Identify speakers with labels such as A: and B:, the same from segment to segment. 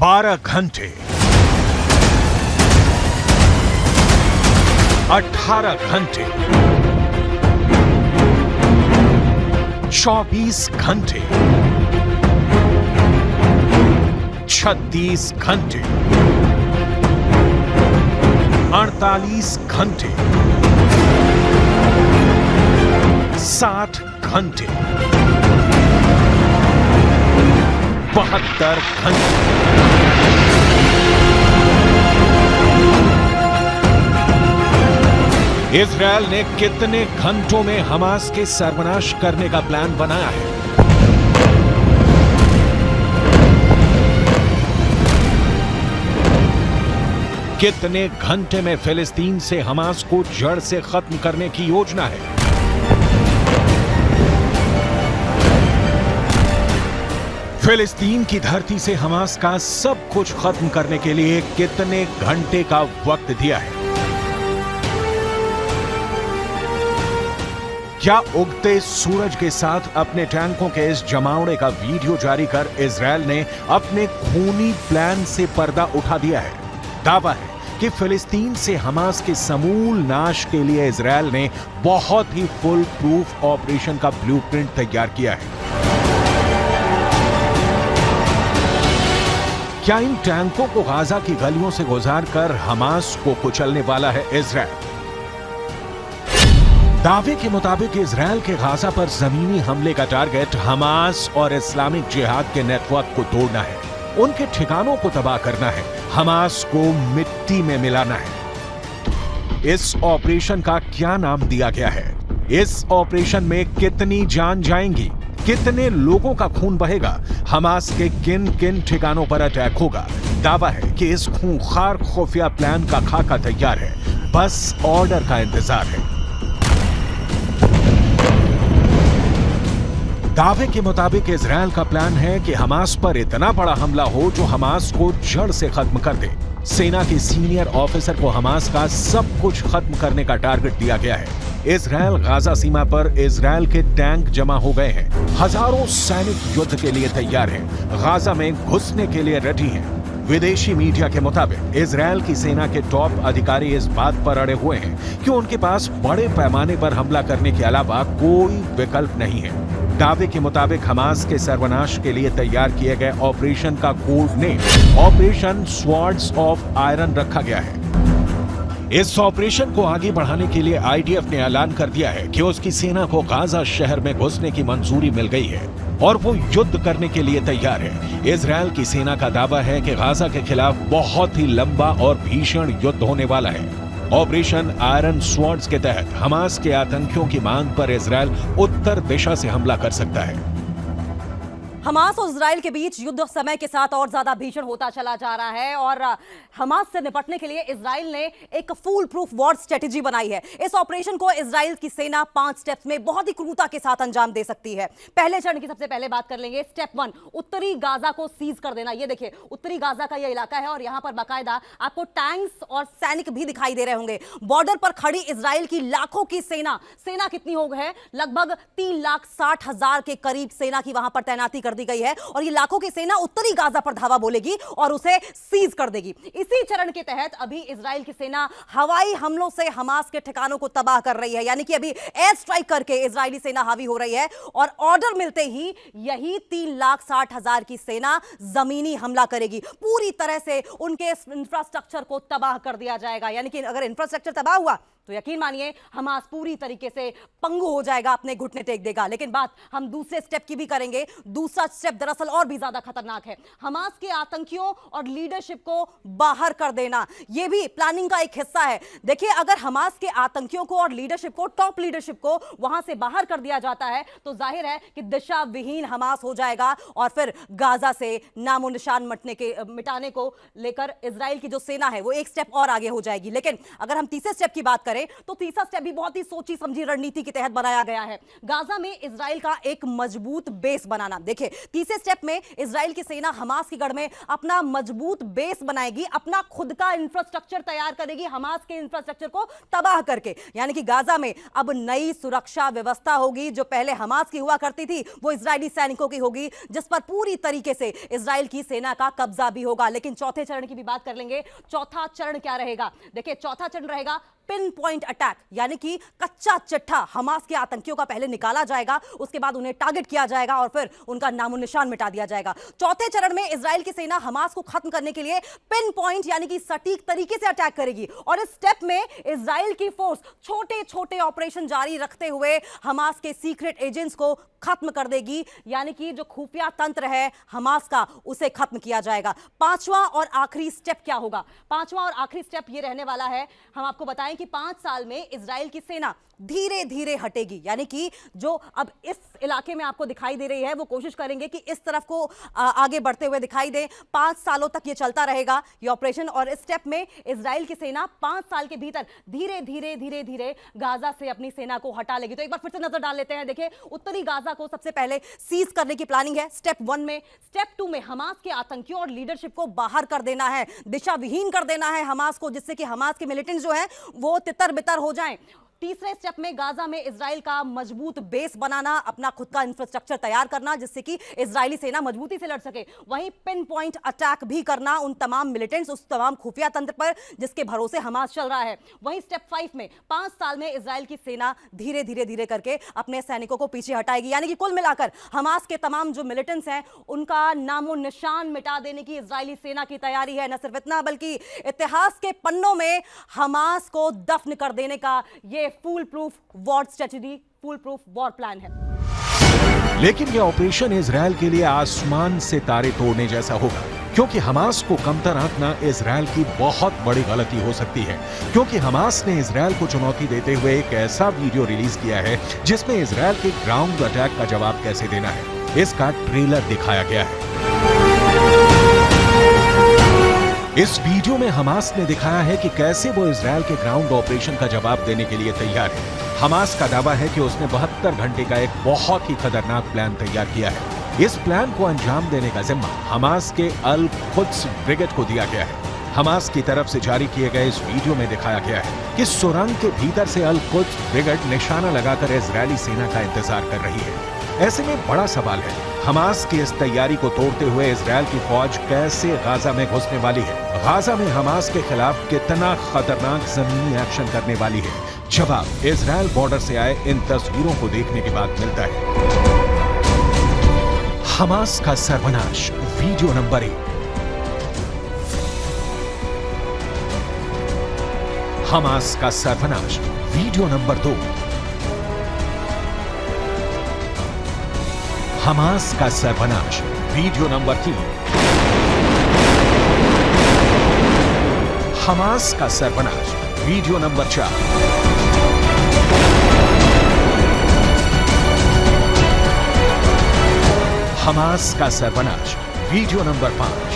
A: 12 घंटे, 18 घंटे, 24 घंटे, 36 घंटे, 48 घंटे, 60 घंटे, 72 घंटे। इजरायल ने कितने घंटों में हमास के सर्वनाश करने का प्लान बनाया है? कितने घंटे में फिलिस्तीन से हमास को जड़ से खत्म करने की योजना है? फिलिस्तीन की धरती से हमास का सब कुछ खत्म करने के लिए कितने घंटे का वक्त दिया है? क्या उगते सूरज के साथ अपने टैंकों के इस जमावड़े का वीडियो जारी कर इजरायल ने अपने खूनी प्लान से पर्दा उठा दिया है? दावा है कि फिलिस्तीन से हमास के समूल नाश के लिए इजरायल ने बहुत ही फुल प्रूफ ऑपरेशन का ब्लूप्रिंट तैयार किया है। क्या इन टैंकों को गाजा की गलियों से गुजारकर हमास को कुचलने वाला है इजरायल? दावे के मुताबिक इजरायल के गाजा पर जमीनी हमले का टारगेट हमास और इस्लामिक जिहाद के नेटवर्क को तोड़ना है, उनके ठिकानों को तबाह करना है, हमास को मिट्टी में मिलाना है। इस ऑपरेशन का क्या नाम दिया गया है? इस ऑपरेशन में कितनी जान जाएंगी? कितने लोगों का खून बहेगा? हमास के किन किन ठिकानों पर अटैक होगा? दावा है कि इस खूंखार खुफिया प्लान का खाका तैयार है, बस ऑर्डर का इंतजार है। दावे के मुताबिक इजरायल का प्लान है कि हमास पर इतना बड़ा हमला हो जो हमास को जड़ से खत्म कर दे। सेना के सीनियर ऑफिसर को हमास का सब कुछ खत्म करने का टारगेट दिया गया है। इजरायल गाजा सीमा पर इजरायल के टैंक जमा हो गए हैं, हजारों सैनिक युद्ध के लिए तैयार हैं, गाजा में घुसने के लिए रेडी हैं। विदेशी मीडिया के मुताबिक इजरायल की सेना के टॉप अधिकारी इस बात पर अड़े हुए हैं कि उनके पास बड़े पैमाने पर हमला करने के अलावा कोई विकल्प नहीं है। दावे के मुताबिक हमास के सर्वनाश के लिए तैयार किए गए ऑपरेशन का code name operation swords of iron रखा गया है। इस ऑपरेशन को आगे बढ़ाने के लिए आईडीएफ ने ऐलान कर दिया है कि उसकी सेना को गाजा शहर में घुसने की मंजूरी मिल गई है और वो युद्ध करने के लिए तैयार है। इजरायल की सेना का दावा है कि गाजा के खिलाफ बहुत ही लंबा और भीषण युद्ध होने वाला है। ऑपरेशन आयरन स्वॉर्ड्स के तहत हमास के आतंकियों की मांग पर इजरायल उत्तर दिशा से हमला कर सकता है।
B: हमास और इजराइल के बीच युद्ध समय के साथ और ज्यादा भीषण होता चला जा रहा है और हमास से निपटने के लिए इजराइल ने एक फुल प्रूफ वॉर स्ट्रेटेजी बनाई है। इस ऑपरेशन को इजराइल की सेना 5 स्टेप्स में बहुत ही क्रूरता के साथ अंजाम दे सकती है। पहले चरण की सबसे पहले बात कर लेंगे। स्टेप 1, उत्तरी गाजा को सीज कर देना। ये देखिए उत्तरी गाजा का यह इलाका है और यहां पर बाकायदा आपको टैंक्स और सैनिक भी दिखाई दे रहे होंगे। बॉर्डर पर खड़ी इजराइल की लाखों की सेना कितनी हो गई है? लगभग 3,60,000 के करीब सेना की वहां पर तैनाती कर दी गई है और ये लाखों की सेना उत्तरी गाजा पर धावा बोलेगी और उसे सीज कर देगी। इसी चरण के तहत अभी इजराइल की सेना हवाई हमलों से हमास के ठिकानों को तबाह कर रही है, यानी कि अभी एयर स्ट्राइक करके इजरायली सेना हावी हो रही है और ऑर्डर मिलते ही यही 3,60,000 की सेना जमीनी हमला करेगी। पूरी तरह से उनके इंफ्रास्ट्रक्चर को तबाह कर दिया जाएगा, यानी कि अगर इंफ्रास्ट्रक्चर तबाह हुआ तो यकीन मानिए हमास पूरी तरीके से पंगु हो जाएगा, अपने घुटने टेक देगा। लेकिन बात हम दूसरे स्टेप की भी करेंगे। दूसरा स्टेप दरअसल और भी ज्यादा खतरनाक है। हमास के आतंकियों और लीडरशिप को बाहर कर देना, यह भी प्लानिंग का एक हिस्सा है। देखिए अगर हमास के आतंकियों को और लीडरशिप को, टॉप लीडरशिप को वहां से बाहर कर दिया जाता है तो जाहिर है कि दिशा विहीन हमास हो जाएगा और फिर गाजा से नामो निशान मिटाने को लेकर इजराइल की जो सेना है वो एक स्टेप और आगे हो जाएगी। लेकिन अगर हम तीसरे स्टेप की बात करें तो तीसरा स्टेप भी बहुत ही सोची समझी रणनीति के तहत बनाया गया है। गाजा में इजराइल का एक मजबूत बेस बनाना। देखिए, तीसरे स्टेप में इजराइल की सेना हमास की गढ़ में अपना मजबूत बेस बनाएगी, अपना खुद का इंफ्रास्ट्रक्चर तैयार करेगी हमास के इंफ्रास्ट्रक्चर को तबाह करके। यानी कि गाजा में अब नई सुरक्षा व्यवस्था होगी। जो पहले हमास की हुआ करती थी वो इजरायली सैनिकों की होगी, जिस पर पूरी तरीके से इजराइल की सेना का कब्जा भी होगा। लेकिन चौथे चरण की भी बात कर लेंगे। चौथा चरण क्या रहेगा? देखिए, चौथा चरण रहेगा पिन पॉइंट अटैक, यानी कि कच्चा चिट्ठा हमास के आतंकियों का पहले निकाला जाएगा, उसके बाद उन्हें टारगेट किया जाएगा और फिर उनका नामो निशान मिटा दिया जाएगा। चौथे चरण में इजराइल की सेना हमास को खत्म करने के लिए पिन पॉइंट यानी कि सटीक तरीके से अटैक करेगी और इस स्टेप में इजराइल की फोर्स छोटे छोटे ऑपरेशन जारी रखते हुए हमास के सीक्रेट एजेंट्स को खत्म कर देगी। यानी कि जो खुफिया तंत्र है हमास का उसे खत्म किया जाएगा। पांचवा और आखिरी स्टेप क्या होगा? पांचवा और आखिरी स्टेप यह रहने वाला है, हम आपको बताएं कि 5 साल में इजराइल की सेना धीरे धीरे हटेगी। यानी कि जो अब इस इलाके में आपको दिखाई दे रही है वो कोशिश करेंगे कि इस तरफ को आगे बढ़ते हुए दिखाई दे। 5 सालों तक ये चलता रहेगा ये ऑपरेशन और इस स्टेप में इजराइल की सेना 5 साल के भीतर धीरे धीरे धीरे धीरे गाजा से अपनी सेना को हटा लेगी। तो एक बार फिर से नजर डाल लेते हैं। देखिए, उत्तरी गाजा को सबसे पहले सीज करने की प्लानिंग है स्टेप 1 में। स्टेप 2 में हमास के आतंकियों और लीडरशिप को बाहर कर देना है, दिशा विहीन कर देना है हमास को, जिससे कि हमास के मिलिटेंट्स जो है वो तितर बितर हो जाएं। तीसरे स्टेप में गाजा में इजराइल का मजबूत बेस बनाना, अपना खुद का इंफ्रास्ट्रक्चर तैयार करना जिससे कि इजरायली सेना मजबूती से लड़ सके। वहीं पिन पॉइंट अटैक भी करना उन तमाम मिलिटेंट्स, उस तमाम खुफिया तंत्र पर जिसके भरोसे हमास चल रहा है। वहीं स्टेप 5 में 5 साल में इजराइल की सेना धीरे धीरे धीरे करके अपने सैनिकों को पीछे हटाएगी। यानी कि कुल मिलाकर हमास के तमाम जो मिलिटेंट्स हैं उनका नामो निशान मिटा देने की इजरायली सेना की तैयारी है। न सिर्फ इतना बल्कि इतिहास के पन्नों में हमास को दफन कर देने का ये full proof war strategy, full proof war plan है।
A: लेकिन यह ऑपरेशन इजरायल के लिए आसमान से तारे तोड़ने जैसा होगा, क्योंकि हमास को कमतर आंकना इजरायल की बहुत बड़ी गलती हो सकती है। क्योंकि हमास ने इजरायल को चुनौती देते हुए एक ऐसा वीडियो रिलीज किया है जिसमें इजरायल के ग्राउंड अटैक का जवाब कैसे देना है इसका ट्रेलर दिखाया गया है। इस वीडियो में हमास ने दिखाया है कि कैसे वो इजरायल के ग्राउंड ऑपरेशन का जवाब देने के लिए तैयार है। हमास का दावा है कि उसने 72 घंटे का एक बहुत ही खतरनाक प्लान तैयार किया है। इस प्लान को अंजाम देने का जिम्मा हमास के अल कुद्स ब्रिगेड को दिया गया है। हमास की तरफ से जारी किए गए इस वीडियो में दिखाया गया है कि सुरंग के भीतर से अल कुद्स ब्रिगेड निशाना लगाकर इजरायली सेना का इंतजार कर रही है। ऐसे में बड़ा सवाल है, हमास की इस तैयारी को तोड़ते हुए इजरायल की फौज कैसे गाजा में घुसने वाली है? गाजा में हमास के खिलाफ कितना खतरनाक जमीनी एक्शन करने वाली है? जवाब इजरायल बॉर्डर से आए इन तस्वीरों को देखने के बाद मिलता है। हमास का सर्वनाश, वीडियो नंबर 1। हमास का सर्वनाश, वीडियो नंबर 2। हमास का सर्वनाश, वीडियो नंबर 3। हमास का सर्वनाश, वीडियो नंबर 4। हमास का सर्वनाश, वीडियो नंबर 5।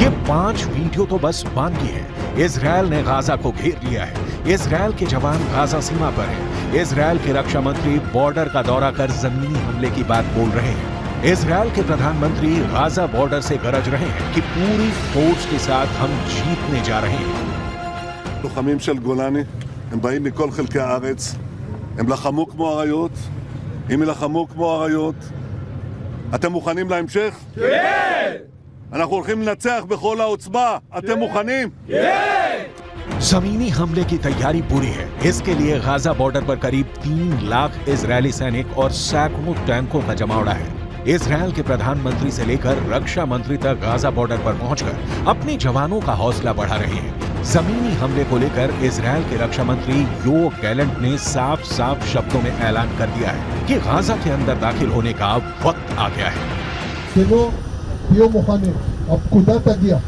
A: ये 5 वीडियो तो बस बाकी है। इजरायल ने गाजा को घेर लिया है। इजरायल के जवान गाजा सीमा पर हैं। इजरायल के रक्षा मंत्री बॉर्डर का दौरा कर जमीनी हमले की बात बोल रहे हैं। इजरायल के प्रधानमंत्री गाजा बॉर्डर से गरज रहे हैं कि पूरी फोर्स के साथ हम जीतने जा रहे हैं।
C: לוחמים של גולני, הם באים מכל חלקי הארץ, הם לחמו כמו אריות, אם ילחמו כמו אריות, אתם מוכנים להמשך? כן! אנחנו הולכים לנצח בכל העוצמה, אתם מוכנים? כן!
A: जमीनी हमले की तैयारी पूरी है। इसके लिए गाजा बॉर्डर पर करीब 3 लाख इजरायली सैनिक और सैकड़ों टैंकों का जमावड़ा है। इजरायल के प्रधानमंत्री से लेकर रक्षा मंत्री तक गाजा बॉर्डर पर पहुंचकर अपने जवानों का हौसला बढ़ा रहे हैं। जमीनी हमले को लेकर इजरायल के रक्षा मंत्री योव गैलेंट ने साफ साफ शब्दों में ऐलान कर दिया है कि गाजा के अंदर दाखिल होने का वक्त आ गया है।
D: תהיו מוכנים, הפקודה תגיע.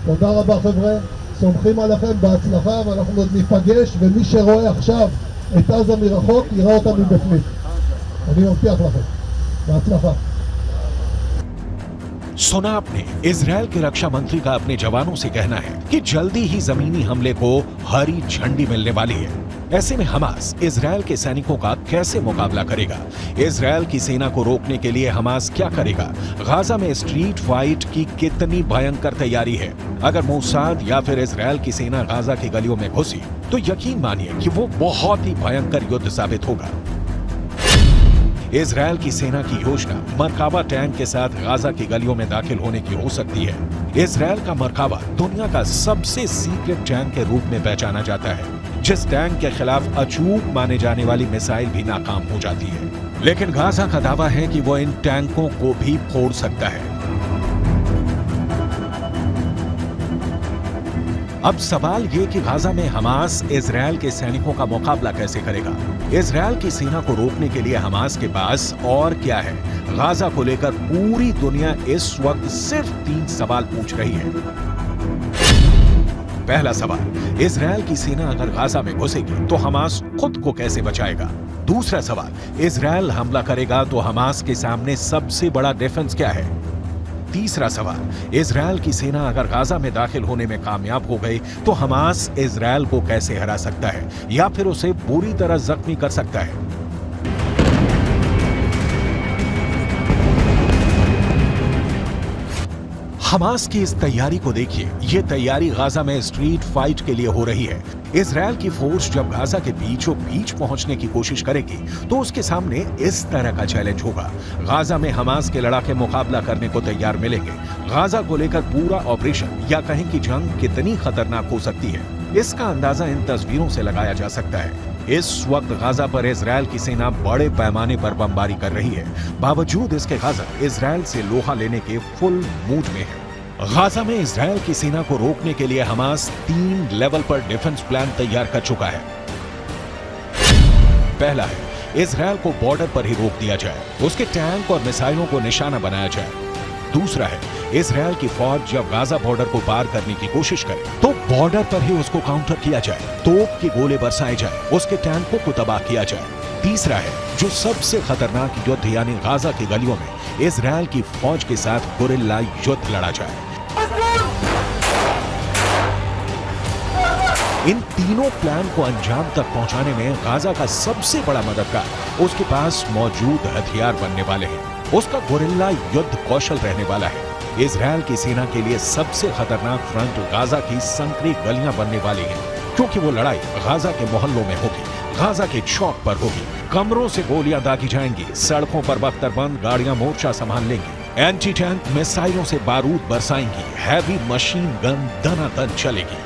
D: תודה רבה חבר'ה, סומכים עליכם בהצלחה ואנחנו עוד ניפגש, ומי שרואה עכשיו את עזה מרחוק, יראה אותה מבפנים. אני מבטיח לכם. בהצלחה.
A: सुना आपने, इजरायल के रक्षा मंत्री का अपने जवानों से कहना है कि जल्दी ही जमीनी हमले को हरी झंडी मिलने वाली है। ऐसे में हमास इजरायल के सैनिकों का कैसे मुकाबला करेगा? इजरायल की सेना को रोकने के लिए हमास क्या करेगा? गाजा में स्ट्रीट फाइट की कितनी भयंकर तैयारी है? अगर मोसाद या फिर इजरायल की सेना गाजा की गलियों में घुसी तो यकीन मानिए कि वो बहुत ही भयंकर युद्ध साबित होगा। इजरायल की सेना की योजना मरकावा टैंक के साथ गाजा की गलियों में दाखिल होने की हो सकती है। इजरायल का मरकावा दुनिया का सबसे सीक्रेट टैंक के रूप में पहचाना जाता है, जिस टैंक के खिलाफ अचूक माने जाने वाली मिसाइल भी नाकाम हो जाती है। लेकिन गाजा का दावा है कि वो इन टैंकों को भी फोड़ सकता है। अब सवाल ये कि गाजा में हमास इजरायल के सैनिकों का मुकाबला कैसे करेगा? इजरायल की सेना को रोकने के लिए हमास के पास और क्या है? गाजा को लेकर पूरी दुनिया इस वक्त सिर्फ 3 सवाल पूछ रही है। पहला सवाल, इजरायल की सेना अगर गाजा में घुसेगी तो हमास खुद को कैसे बचाएगा? दूसरा सवाल, इजरायल हमला करेगा तो हमास के सामने सबसे बड़ा डिफेंस क्या है? तीसरा सवाल, इजरायल की सेना अगर गाजा में दाखिल होने में कामयाब हो गई तो हमास इजरायल को कैसे हरा सकता है या फिर उसे बुरी तरह जख्मी कर सकता है? हमास की इस तैयारी को देखिए। ये तैयारी गाजा में स्ट्रीट फाइट के लिए हो रही है। इजरायल की फोर्स जब गाजा के बीचों बीच पहुंचने की कोशिश करेगी तो उसके सामने इस तरह का चैलेंज होगा। गाजा में हमास के लड़ाके मुकाबला करने को तैयार मिलेंगे। गाजा को लेकर पूरा ऑपरेशन या कहें कि जंग कितनी खतरनाक हो सकती है, इसका अंदाजा इन तस्वीरों से लगाया जा सकता है। इस वक्त गाजा पर इजरायल की सेना बड़े पैमाने पर बमबारी कर रही है। बावजूद इसके गाजा इजरायल से लोहा लेने के फुल मूड में है। गाजा में इजरायल की सेना को रोकने के लिए हमास 3 लेवल पर डिफेंस प्लान तैयार कर चुका है। पहला है, इजरायल को बॉर्डर पर ही रोक दिया जाए, उसके टैंक और मिसाइलों को निशाना बनाया जाए। दूसरा है, इजरायल की फौज जब गाजा बॉर्डर को पार करने की कोशिश करे तो बॉर्डर पर ही उसको काउंटर किया जाए, तोप के गोले बरसाए जाए, उसके टैंकों को तबाह किया जाए। तीसरा है, जो सबसे खतरनाक युद्ध यानी गाजा की गलियों में इजरायल की फौज के साथ गुरिल्ला युद्ध लड़ा जाए। इन तीनों प्लान को अंजाम तक पहुंचाने में गाजा का सबसे बड़ा मददगार उसके पास मौजूद हथियार बनने वाले हैं। उसका गुरिल्ला युद्ध कौशल रहने वाला है। इजरायल की सेना के लिए सबसे खतरनाक फ्रंट गाजा की संकरी गलियां बनने वाली हैं, क्योंकि वो लड़ाई गाजा के मोहल्लों में होगी, गाजा के चौक पर होगी। कमरों से गोलियां दागी जाएंगी, सड़कों पर बख्तरबंद गाड़ियां मोर्चा संभाल लेंगी, एंटी टैंक मिसाइलों से बारूद बरसाएंगी, हैवी मशीन गन दनादन चलेगी।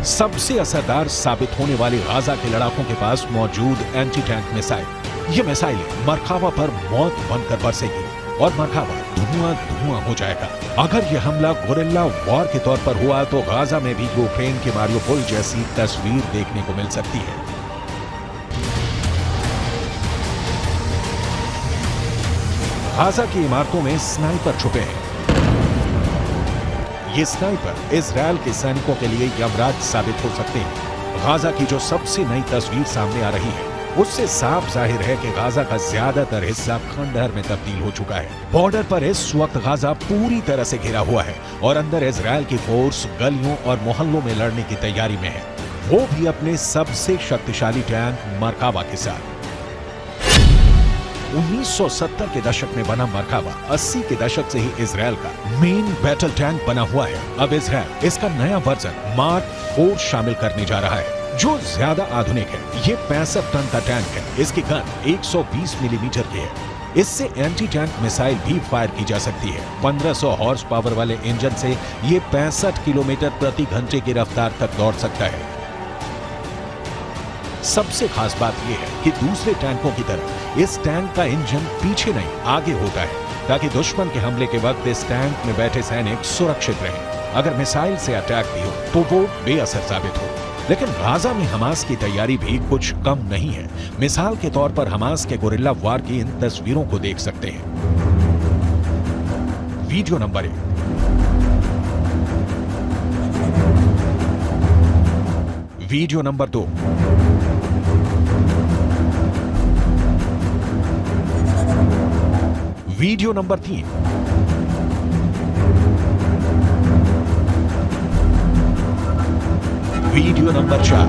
A: सबसे असरदार साबित होने वाली गाजा के लड़ाकों के पास मौजूद एंटी टैंक मिसाइल, ये मिसाइलें मरकावा पर मौत बनकर बरसेगी और मरकावा धुआं धुआं हो जाएगा। अगर यह हमला गुरिल्ला वॉर के तौर पर हुआ तो गाजा में भी यूक्रेन के मारियोपोल जैसी तस्वीर देखने को मिल सकती है। गाजा की इमारतों में स्नाइपर छुपे हैं। ये स्नाइपर इजरायल के सैनिकों के लिए यमराज साबित हो सकते हैं। गाजा की जो सबसे नई तस्वीर सामने आ रही है उससे साफ जाहिर है कि गाजा का ज्यादातर हिस्सा खंडहर में तब्दील हो चुका है। बॉर्डर पर इस वक्त गाजा पूरी तरह से घिरा हुआ है और अंदर इजरायल की फोर्स गलियों और मोहल्लों में लड़ने की तैयारी में है, वो भी अपने सबसे शक्तिशाली टैंक मरकावा के साथ। 1970 के दशक में बना मरकावा 80 के दशक से ही इजरायल का मेन बैटल टैंक बना हुआ है। अब इजरायल इसका नया वर्जन मार्क 4 शामिल करने जा रहा है, जो ज्यादा आधुनिक है। ये 65 टन का टैंक है। इसकी गन 120 मिलीमीटर की है। इससे एंटी टैंक मिसाइल भी फायर की जा सकती है। 1500 हॉर्स पावर वाले इंजन से ये 65 किलोमीटर प्रति घंटे की रफ्तार तक दौड़ सकता है। सबसे खास बात यह है कि दूसरे टैंकों की तरह इस टैंक का इंजन पीछे नहीं आगे होता है, ताकि दुश्मन के हमले के वक्त इस टैंक में बैठे सैनिक सुरक्षित रहें। अगर मिसाइल से अटैक भी हो तो वो बेअसर साबित हो। लेकिन गाजा में हमास की तैयारी भी कुछ कम नहीं है। मिसाल के तौर पर हमास के गुरिल्ला वार की इन तस्वीरों को देख सकते हैं। Video number 1। Video number 2। Video number 3। Video number 4।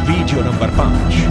A: Video number 5।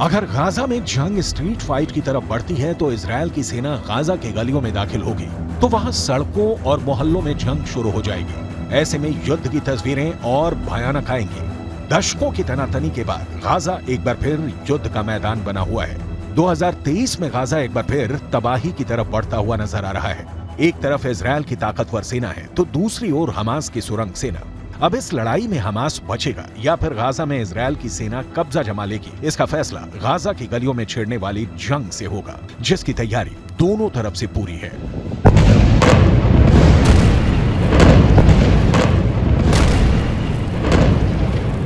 A: अगर गाजा में जंग स्ट्रीट फाइट की तरफ बढ़ती है तो इजरायल की सेना गाजा के गलियों में दाखिल होगी तो वहां सड़कों और मोहल्लों में जंग शुरू हो जाएगी। ऐसे में युद्ध की तस्वीरें और भयानक आएंगी। दशकों की तनातनी के बाद गाजा एक बार फिर युद्ध का मैदान बना हुआ है। 2023 में गाजा एक बार फिर तबाही की तरफ बढ़ता हुआ नजर आ रहा है। एक तरफ इजरायल की ताकतवर सेना है तो दूसरी ओर हमास की सुरंग सेना। अब इस लड़ाई में हमास बचेगा या फिर गाजा में इजरायल की सेना कब्जा जमा लेगी, इसका फैसला गाजा की गलियों में छिड़ने वाली जंग से होगा, जिसकी तैयारी दोनों तरफ से पूरी है।